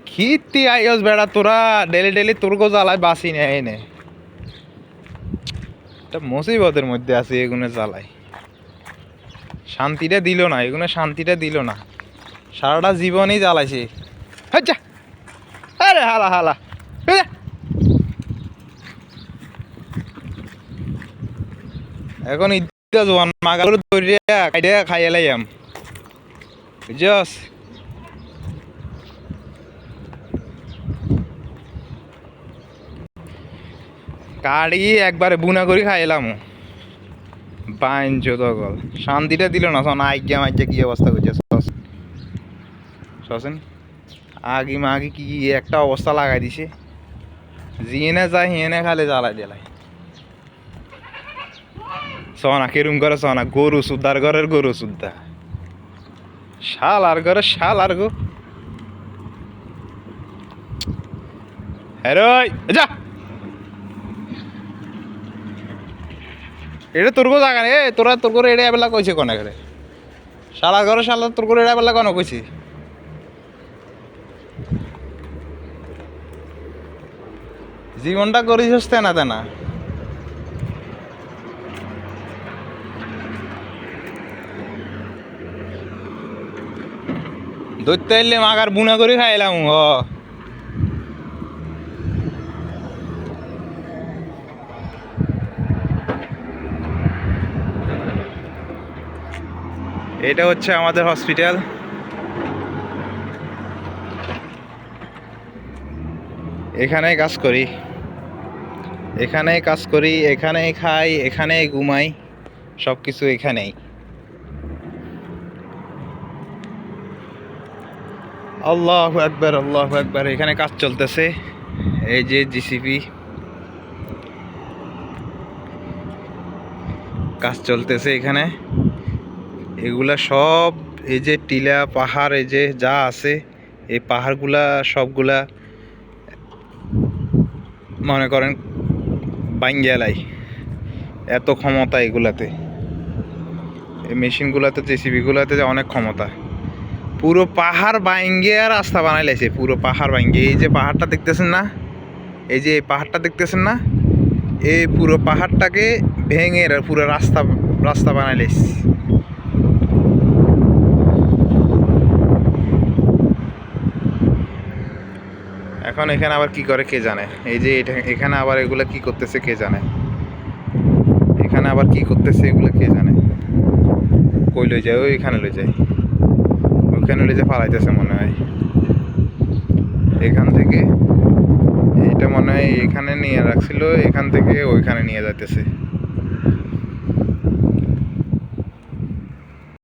খিতি আইস বেড়া তোরা daily daily তোর গো জ্বালায় বাসি নেই এনে একটা মুসিবতের মধ্যে আছে এগুলো জ্বালাই শান্তিটা দিল না এগুলো শান্তিটা দিল না সারাটা জীবনই জ্বালাইছে আচ্ছা আরে হালা হালা এখন ইদ্যা জোয়ান মাগালোর দৌড়িয়া কাইডা খাইয়া লাইয়াম বুঝছস কাড়ি একবারে বুনা করে খাইলাম বাইন চোদগল শান্তিটা দিল না শোন আইগিয়া মাইগিয়া কি অবস্থা করছে শোন আগি মাগি কি একটা অবস্থা লাগাই দিছে জিনে যায় হিনে খালে জ্বালাই দিলাই সোনা কেরুম করে সোনা গরু সুদ্ধার ঘরের গরু সুদ্ধা শাল আর ঘরে শাল আর গো হ্যাঁ যা এটা তোর গো জাগা রে তোরা তোর করে এটা এবেলা কইছে কোনে করে শালার ঘরে শালা তোর করে এটা এবেলা কোন কইছে জীবনটা করিস তেনা তেনা ধরতে এলে মাগার বুনা করে খাইলাম এটা হচ্ছে আমাদের হসপিটাল এখানেই কাজ করি এখানেই খাই এখানেই ঘুমাই সব কিছু এখানেই আল্লাহু আকবার এখানে কাজ চলতেছে এই যে জিসিপি কাজ চলতেছে এখানে এগুলা সব এই যে টিলা পাহাড় এই যে যা আছে এই পাহাড়গুলা সবগুলা মনে করেন বাঙ্গিয়ালাই এত ক্ষমতা এগুলাতে এই মেশিনগুলাতে জেসিবিগুলাতে অনেক ক্ষমতা পুরো পাহাড় ভাঙ্গিয়া রাস্তা বানাই লাইছে পুরো পাহাড় ভাঙ্গিয়ে এই যে পাহাড়টা দেখতেছেন না এই যে এই পাহাড়টা দেখতেছেন না এই পুরো পাহাড়টাকে ভেঙে পুরো রাস্তা বানাই লাইছে এখন এখানে আবার কি করে কে জানে এই যে এখানে আবার এগুলা কি করতেছে কে জানে এখানে আবার কি করতেছে এগুলো কে জানে কই লই যায় ওইখানে লই যায় ওইখানে লই যায় ফালাইতেছে মনে হয় এখান থেকে এটা মনে হয় এখানে নিয়ে রাখছিল এখান থেকে ওইখানে নিয়ে যাইতেছে